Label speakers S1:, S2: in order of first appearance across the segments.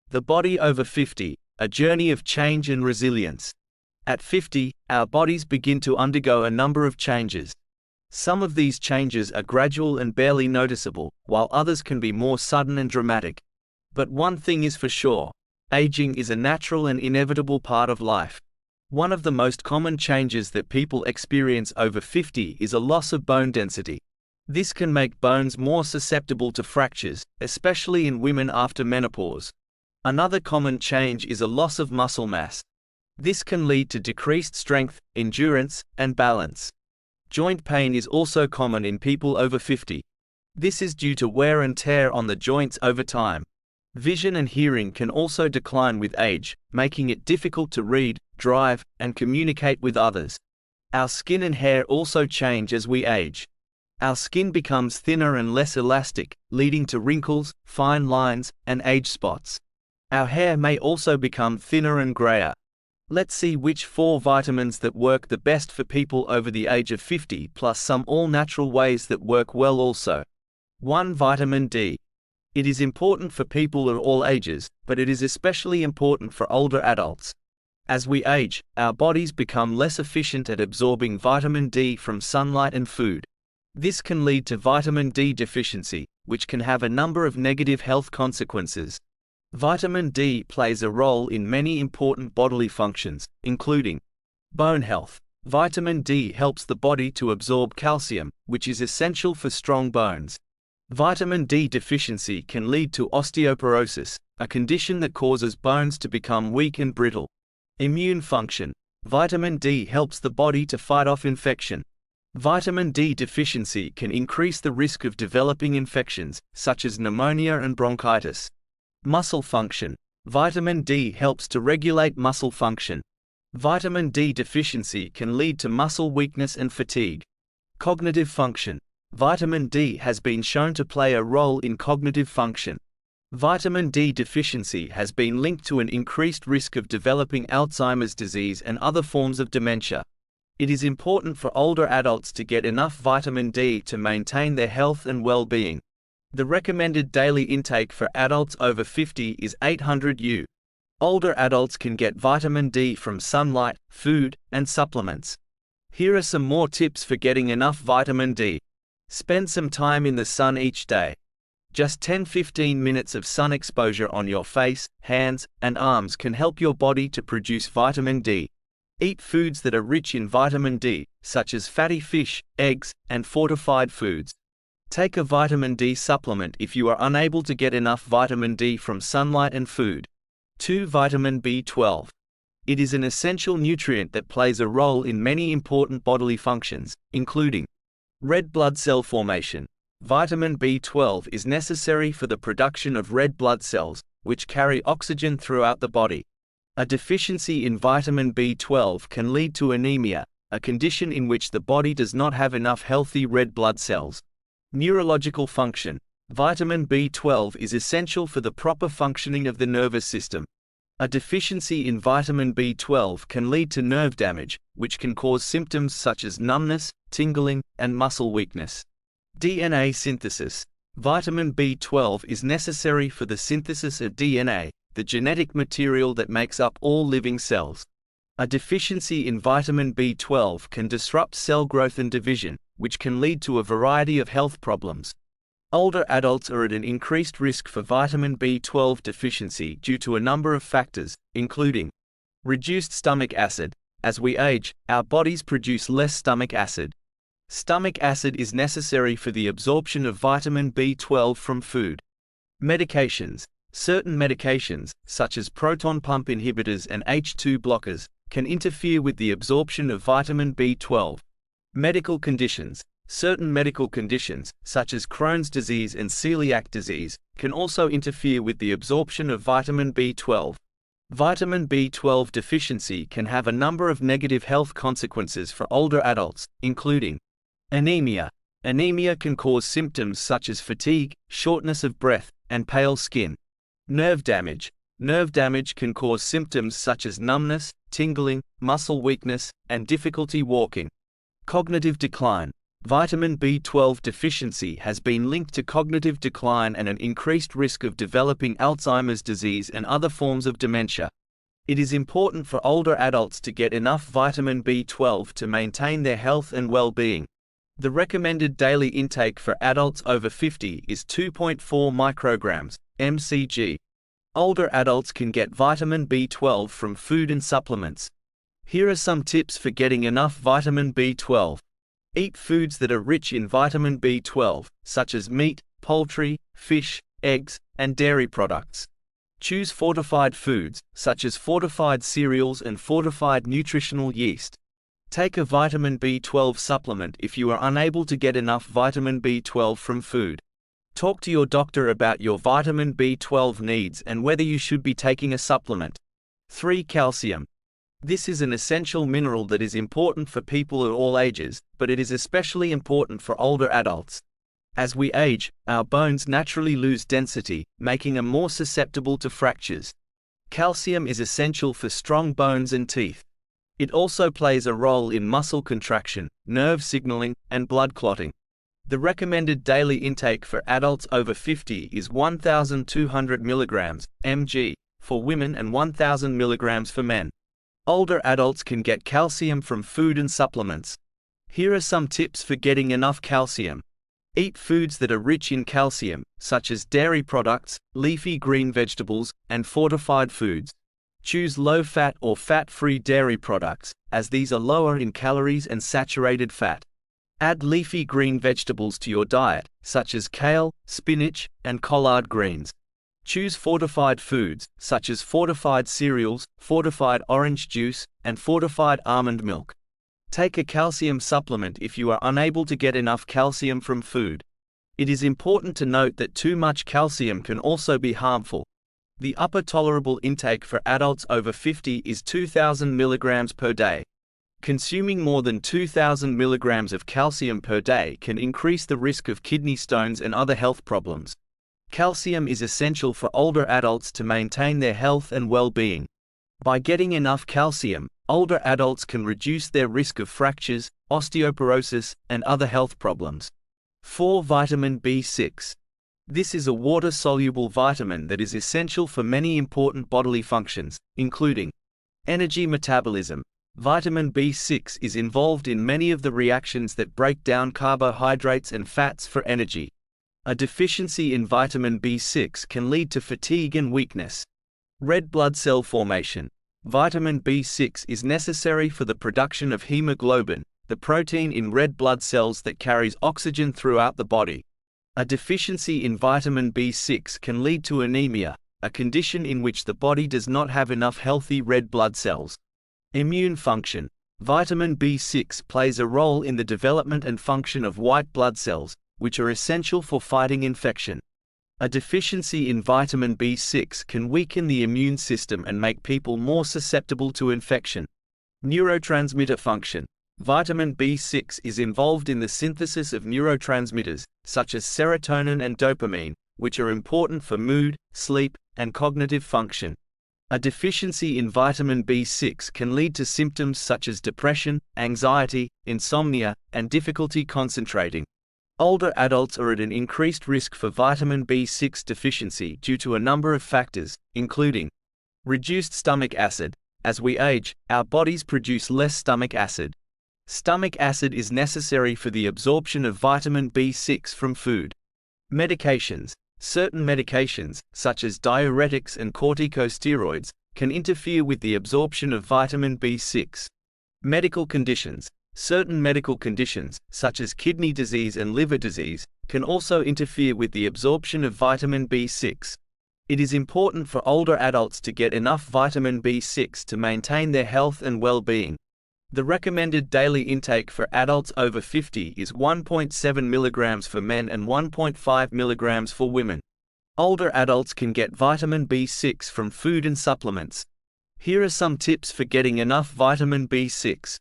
S1: The body over 50, a journey of change and resilience. At 50, our bodies begin to undergo a number of changes. Some of these changes are gradual and barely noticeable, while others can be more sudden and dramatic. But one thing is for sure, aging is a natural and inevitable part of life. One of the most common changes that people experience over 50 is a loss of bone density. This can make bones more susceptible to fractures, especially in women after menopause. Another common change is a loss of muscle mass. This can lead to decreased strength, endurance, and balance. Joint pain is also common in people over 50. This is due to wear and tear on the joints over time. Vision and hearing can also decline with age, making it difficult to read, drive, and communicate with others. Our skin and hair also change as we age. Our skin becomes thinner and less elastic, leading to wrinkles, fine lines, and age spots. Our hair may also become thinner and grayer. Let's see which 4 vitamins that work the best for people over the age of 50 plus some all-natural ways that work well also. 1. Vitamin D. It is important for people of all ages, but it is especially important for older adults. As we age, our bodies become less efficient at absorbing vitamin D from sunlight and food. This can lead to vitamin D deficiency, which can have a number of negative health consequences. Vitamin D plays a role in many important bodily functions, including bone health. Vitamin D helps the body to absorb calcium, which is essential for strong bones. Vitamin D deficiency can lead to osteoporosis, a condition that causes bones to become weak and brittle. Immune function. Vitamin D helps the body to fight off infection. Vitamin D deficiency can increase the risk of developing infections, such as pneumonia and bronchitis. Muscle function. Vitamin D helps to regulate muscle function. Vitamin D deficiency can lead to muscle weakness and fatigue. Cognitive function. Vitamin D has been shown to play a role in cognitive function. Vitamin D deficiency has been linked to an increased risk of developing Alzheimer's disease and other forms of dementia. It is important for older adults to get enough vitamin D to maintain their health and well-being. The recommended daily intake for adults over 50 is 800 U. Older adults can get vitamin D from sunlight, food, and supplements. Here are some more tips for getting enough vitamin D. Spend some time in the sun each day. Just 10-15 minutes of sun exposure on your face, hands, and arms can help your body to produce vitamin D. Eat foods that are rich in vitamin D, such as fatty fish, eggs, and fortified foods. Take a vitamin D supplement if you are unable to get enough vitamin D from sunlight and food. 2. Vitamin B12. It is an essential nutrient that plays a role in many important bodily functions, including red blood cell formation. Vitamin B12 is necessary for the production of red blood cells, which carry oxygen throughout the body. A deficiency in vitamin B12 can lead to anemia, a condition in which the body does not have enough healthy red blood cells. Neurological function. Vitamin B12 is essential for the proper functioning of the nervous system. A deficiency in vitamin B12 can lead to nerve damage, which can cause symptoms such as numbness, tingling, and muscle weakness. DNA synthesis. Vitamin B12 is necessary for the synthesis of DNA, the genetic material that makes up all living cells. A deficiency in vitamin B12 can disrupt cell growth and division, which can lead to a variety of health problems. Older adults are at an increased risk for vitamin B12 deficiency due to a number of factors, including reduced stomach acid. As we age, our bodies produce less stomach acid. Stomach acid is necessary for the absorption of vitamin B12 from food. Medications. Certain medications, such as proton pump inhibitors and H2 blockers, can interfere with the absorption of vitamin B12. Medical conditions. Certain medical conditions, such as Crohn's disease and celiac disease, can also interfere with the absorption of vitamin B12. Vitamin B12 deficiency can have a number of negative health consequences for older adults, including anemia. Anemia can cause symptoms such as fatigue, shortness of breath, and pale skin. Nerve damage. Nerve damage can cause symptoms such as numbness, tingling, muscle weakness, and difficulty walking. Cognitive decline. Vitamin B12 deficiency has been linked to cognitive decline and an increased risk of developing Alzheimer's disease and other forms of dementia. It is important for older adults to get enough vitamin B12 to maintain their health and well-being. The recommended daily intake for adults over 50 is 2.4 micrograms, mcg. Older adults can get vitamin B12 from food and supplements. Here are some tips for getting enough vitamin B12. Eat foods that are rich in vitamin B12, such as meat, poultry, fish, eggs, and dairy products. Choose fortified foods, such as fortified cereals and fortified nutritional yeast. Take a vitamin B12 supplement if you are unable to get enough vitamin B12 from food. Talk to your doctor about your vitamin B12 needs and whether you should be taking a supplement. 3. Calcium. This is an essential mineral that is important for people at all ages, but it is especially important for older adults. As we age, our bones naturally lose density, making them more susceptible to fractures. Calcium is essential for strong bones and teeth. It also plays a role in muscle contraction, nerve signaling, and blood clotting. The recommended daily intake for adults over 50 is 1,200 mg, mg, for women and 1,000 mg for men. Older adults can get calcium from food and supplements. Here are some tips for getting enough calcium. Eat foods that are rich in calcium, such as dairy products, leafy green vegetables, and fortified foods. Choose low-fat or fat-free dairy products, as these are lower in calories and saturated fat. Add leafy green vegetables to your diet, such as kale, spinach, and collard greens. Choose fortified foods, such as fortified cereals, fortified orange juice, and fortified almond milk. Take a calcium supplement if you are unable to get enough calcium from food. It is important to note that too much calcium can also be harmful. The upper tolerable intake for adults over 50 is 2,000 mg per day. Consuming more than 2,000 mg of calcium per day can increase the risk of kidney stones and other health problems. Calcium is essential for older adults to maintain their health and well-being. By getting enough calcium, older adults can reduce their risk of fractures, osteoporosis, and other health problems. 4. Vitamin B6. This is a water-soluble vitamin that is essential for many important bodily functions, including energy metabolism. Vitamin B6 is involved in many of the reactions that break down carbohydrates and fats for energy. A deficiency in vitamin B6 can lead to fatigue and weakness. Red blood cell formation. Vitamin B6 is necessary for the production of hemoglobin, the protein in red blood cells that carries oxygen throughout the body. A deficiency in vitamin B6 can lead to anemia, a condition in which the body does not have enough healthy red blood cells. Immune function. Vitamin B6 plays a role in the development and function of white blood cells, which are essential for fighting infection. A deficiency in vitamin B6 can weaken the immune system and make people more susceptible to infection. Neurotransmitter function. Vitamin B6 is involved in the synthesis of neurotransmitters, such as serotonin and dopamine, which are important for mood, sleep, and cognitive function. A deficiency in vitamin B6 can lead to symptoms such as depression, anxiety, insomnia, and difficulty concentrating. Older adults are at an increased risk for vitamin B6 deficiency due to a number of factors, including reduced stomach acid. As we age, our bodies produce less stomach acid. Stomach acid is necessary for the absorption of vitamin B6 from food. Medications. Certain medications, such as diuretics and corticosteroids, can interfere with the absorption of vitamin B6. Medical conditions. Certain medical conditions, such as kidney disease and liver disease, can also interfere with the absorption of vitamin B6. It is important for older adults to get enough vitamin B6 to maintain their health and well-being. The recommended daily intake for adults over 50 is 1.7 mg for men and 1.5 mg for women. Older adults can get vitamin B6 from food and supplements. Here are some tips for getting enough vitamin B6.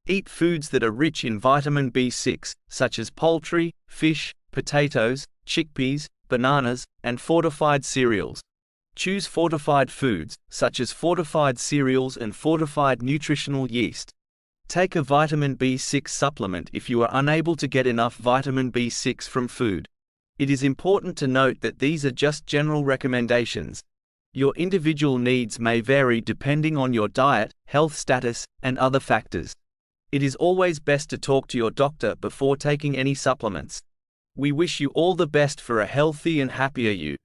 S1: Eat foods that are rich in vitamin B6, such as poultry, fish, potatoes, chickpeas, bananas, and fortified cereals. Choose fortified foods, such as fortified cereals and fortified nutritional yeast. Take a vitamin B6 supplement if you are unable to get enough vitamin B6 from food. It is important to note that these are just general recommendations. Your individual needs may vary depending on your diet, health status, and other factors. It is always best to talk to your doctor before taking any supplements. We wish you all the best for a healthy and happier you.